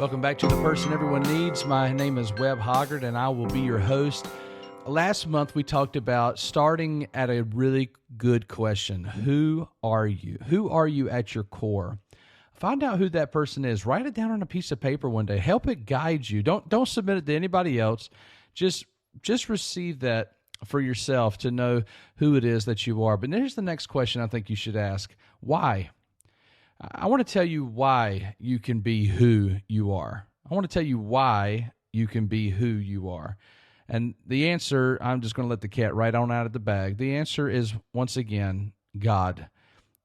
Welcome back to The Person Everyone Needs. My name is Webb Hoggard, and I will be your host. Last month, we talked about starting at a really good question. Who are you? Who are you at your core? Find out who that person is. Write it down on a piece of paper one day. Help it guide you. Don't submit it to anybody else. Just receive that for yourself to know who it is that you are. But here's the next question I think you should ask. Why? I want to tell you why you can be who you are. I want to tell you why you can be who you are. And the answer, I'm just going to let the cat right on out of the bag. The answer is, once again, God.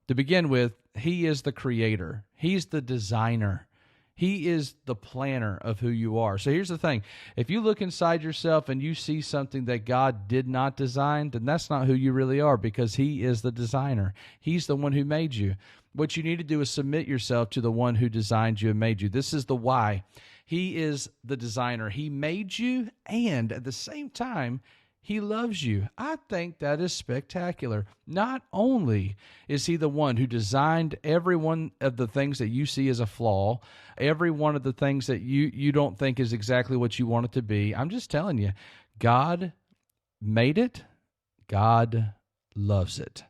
To begin with, He is the creator. He's the designer. He is the planner of who you are. So here's the thing. If you look inside yourself and you see something that God did not design, then that's not who you really are, because He is the designer. He's the one who made you. What you need to do is submit yourself to the one who designed you and made you. This is the why. He is the designer. He made you, and at the same time, He loves you. I think that is spectacular. Not only is He the one who designed every one of the things that you see as a flaw, every one of the things that you don't think is exactly what you want it to be. I'm just telling you, God made it. God loves it.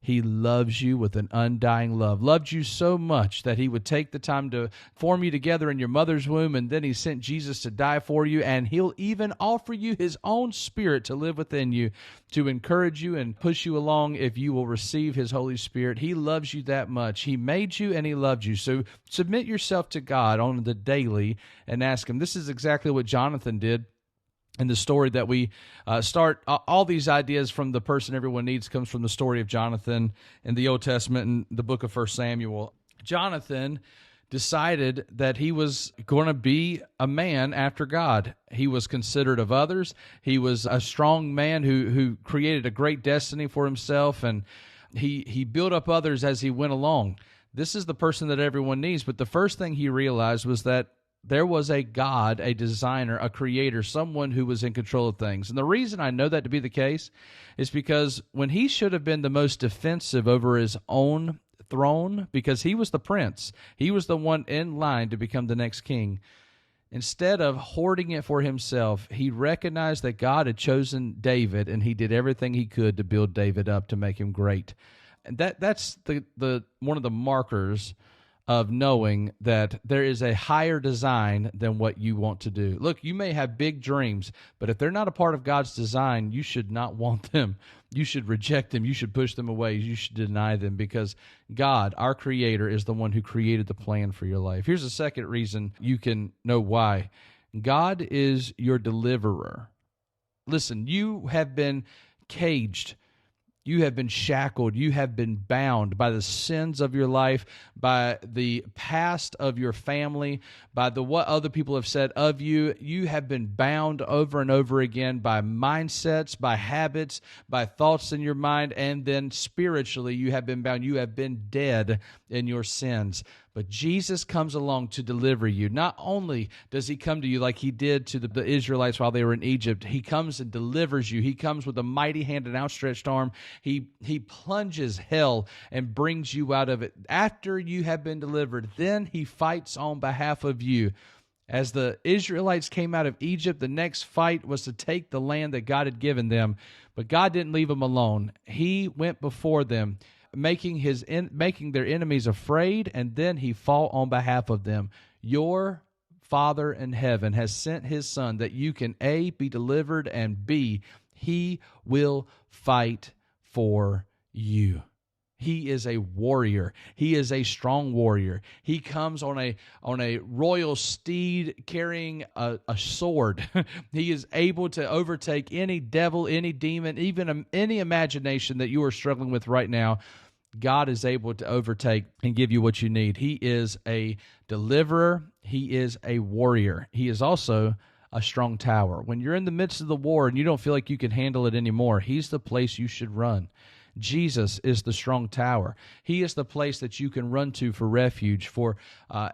He loves you with an undying love. Loved you so much that He would take the time to form you together in your mother's womb, and then He sent Jesus to die for you, and He'll even offer you His own Spirit to live within you, to encourage you and push you along if you will receive His Holy Spirit. He loves you that much. He made you and He loved you. So submit yourself to God on the daily and ask Him. This is exactly what Jonathan did. And the story that we start, all these ideas from The Person Everyone Needs comes from the story of Jonathan in the Old Testament and the book of 1 Samuel. Jonathan decided that he was going to be a man after God. He was considered of others. He was a strong man who created a great destiny for himself, and he built up others as he went along. This is the person that everyone needs. But the first thing he realized was that there was a God, a designer, a creator, someone who was in control of things. And the reason I know that to be the case is because when he should have been the most defensive over his own throne, because he was the prince, he was the one in line to become the next king, instead of hoarding it for himself, he recognized that God had chosen David, and he did everything he could to build David up to make him great. And that's the one of the markers of knowing that there is a higher design than what you want to do. Look, you may have big dreams, but if they're not a part of God's design, you should not want them. You should reject them. You should push them away. You should deny them, because God, our Creator, is the one who created the plan for your life. Here's the second reason you can know why. God is your deliverer. Listen, you have been caged. You have been shackled. You have been bound by the sins of your life, by the past of your family, by what other people have said of you. You have been bound over and over again by mindsets, by habits, by thoughts in your mind, and then spiritually you have been bound. You have been dead in your sins. But Jesus comes along to deliver you. Not only does He come to you like He did to the Israelites while they were in Egypt, He comes and delivers you. He comes with a mighty hand and outstretched arm. He plunges hell and brings you out of it. After you have been delivered, then He fights on behalf of you. As the Israelites came out of Egypt, the next fight was to take the land that God had given them. But God didn't leave them alone. He went before them, making their enemies afraid, and then He fought on behalf of them. Your Father in heaven has sent His Son that you can A, be delivered, and B, He will fight for you. He is a warrior. He is a strong warrior. He comes on a royal steed carrying a sword. He is able to overtake any devil, any demon, even any imagination that you are struggling with right now. God is able to overtake and give you what you need. He is a deliverer. He is a warrior. He is also a strong tower. When you're in the midst of the war and you don't feel like you can handle it anymore, He's the place you should run. Jesus is the strong tower. He is the place that you can run to for refuge, for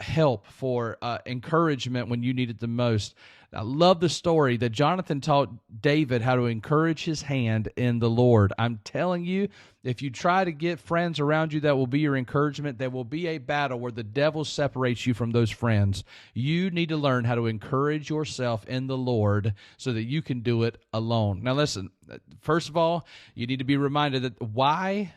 help, for encouragement when you need it the most. I love the story that Jonathan taught David how to encourage his hand in the Lord. I'm telling you, If you try to get friends around you that will be your encouragement, there will be a battle where the devil separates you from those friends. You need to learn how to encourage yourself in the Lord so that you can do it alone. Now listen, first of all, you need to be reminded that why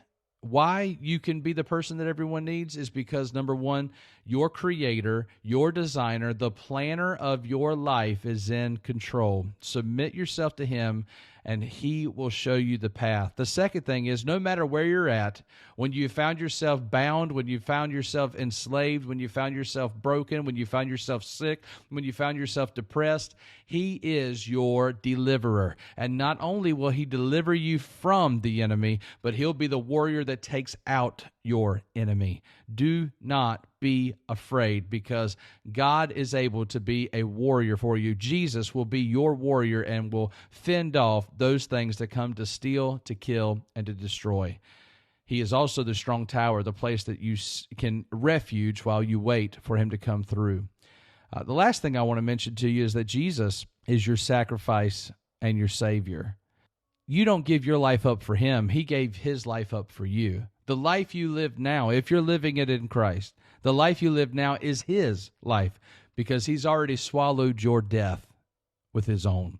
you can be the person that everyone needs is because, number one, your creator, your designer, the planner of your life is in control. Submit yourself to him, and he will show you the path. The second thing is, no matter where you're at, when you found yourself bound, when you found yourself enslaved, when you found yourself broken, when you found yourself sick, when you found yourself depressed, he is your deliverer. And not only will he deliver you from the enemy, but he'll be the warrior that takes out your enemy. Do not be afraid, because God is able to be a warrior for you. Jesus will be your warrior and will fend off those things that come to steal, to kill, and to destroy. He is also the strong tower, the place that you can refuge while you wait for him to come through. The last thing I want to mention to you is that Jesus is your sacrifice and your Savior. You don't give your life up for him. He gave his life up for you. The life you live now, if you're living it in Christ, the life you live now is his life, because he's already swallowed your death with his own.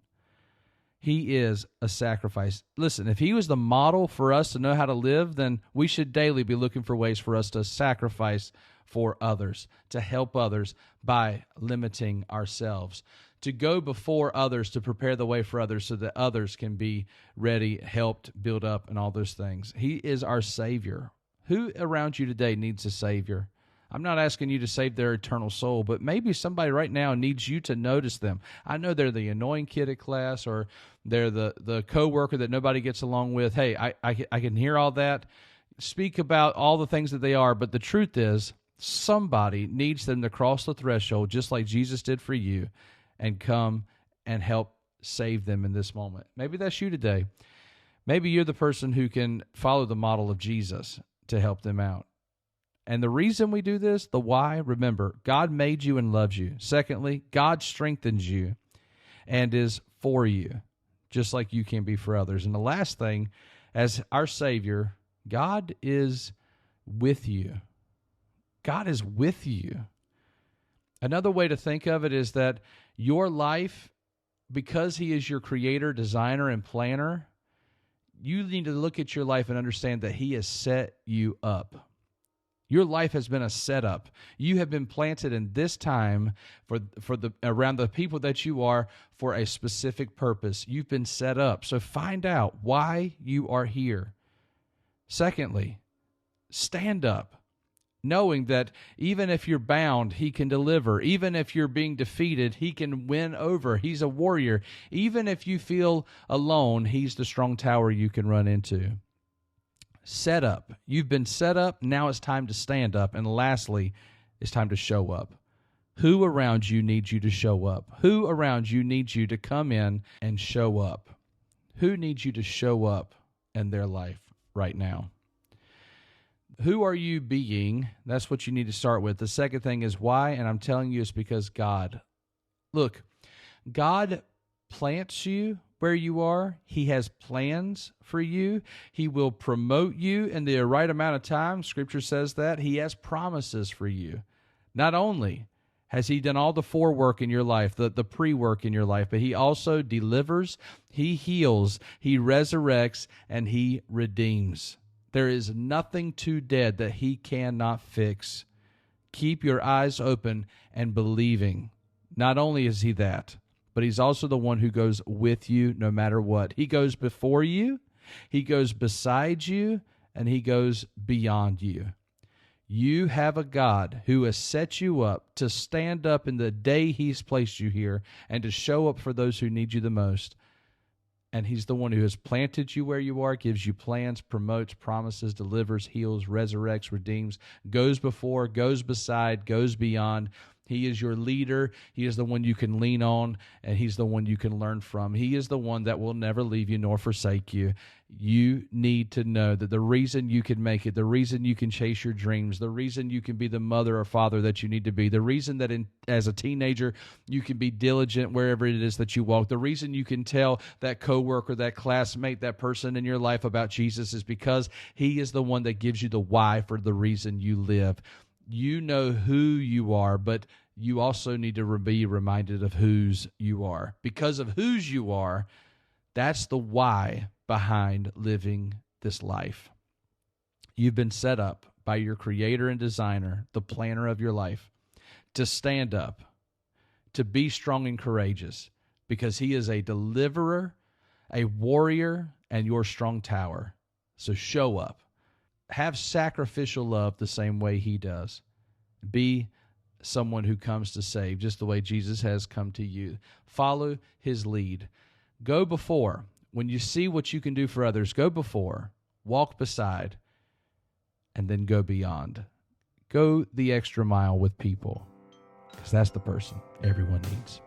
He is a sacrifice. Listen, if he was the model for us to know how to live, then we should daily be looking for ways for us to sacrifice for others, to help others by limiting ourselves, to go before others, to prepare the way for others so that others can be ready, helped, built up, and all those things. He is our Savior. Who around you today needs a Savior? I'm not asking you to save their eternal soul, but maybe somebody right now needs you to notice them. I know they're the annoying kid at class, or they're the coworker that nobody gets along with. Hey, I can hear all that. Speak about all the things that they are, but the truth is, somebody needs them to cross the threshold, just like Jesus did for you, and come and help save them in this moment. Maybe that's you today. Maybe you're the person who can follow the model of Jesus to help them out. And the reason we do this, the why, remember, God made you and loves you. Secondly, God strengthens you and is for you, just like you can be for others. And the last thing, as our Savior, God is with you. God is with you. Another way to think of it is that your life, because he is your creator, designer, and planner, you need to look at your life and understand that he has set you up. Your life has been a setup. You have been planted in this time around the people that you are for a specific purpose. You've been set up. So find out why you are here. Secondly, stand up, knowing that even if you're bound, he can deliver. Even if you're being defeated, he can win over. He's a warrior. Even if you feel alone, he's the strong tower you can run into. Set up. You've been set up. Now it's time to stand up. And lastly, it's time to show up. Who around you needs you to show up? Who around you needs you to come in and show up? Who needs you to show up in their life right now? Who are you being? That's what you need to start with. The second thing is why, and I'm telling you it's because God. Look, God plants you where you are. He has plans for you. He will promote you in the right amount of time. Scripture says that. He has promises for you. Not only has he done all the forework in your life, the pre-work in your life, but he also delivers, he heals, he resurrects, and he redeems. There is nothing too dead that he cannot fix. Keep your eyes open and believing. Not only is he that, but he's also the one who goes with you no matter what. He goes before you, he goes beside you, and he goes beyond you. You have a God who has set you up to stand up in the day he's placed you here and to show up for those who need you the most. And he's the one who has planted you where you are, gives you plans, promotes, promises, delivers, heals, resurrects, redeems, goes before, goes beside, goes beyond. He is your leader. He is the one you can lean on, and he's the one you can learn from. He is the one that will never leave you nor forsake you. You need to know that the reason you can make it, the reason you can chase your dreams, the reason you can be the mother or father that you need to be, the reason that as a teenager you can be diligent wherever it is that you walk, the reason you can tell that coworker, that classmate, that person in your life about Jesus is because he is the one that gives you the why for the reason you live. You know who you are, but you also need to be reminded of whose you are. Because of whose you are, that's the why behind living this life. You've been set up by your creator and designer, the planner of your life, to stand up, to be strong and courageous, because he is a deliverer, a warrior, and your strong tower. So show up. Have sacrificial love the same way he does. Be someone who comes to save just the way Jesus has come to you. Follow his lead. Go before. When you see what you can do for others, go before, walk beside, and then go beyond. Go the extra mile with people, because that's the person everyone needs.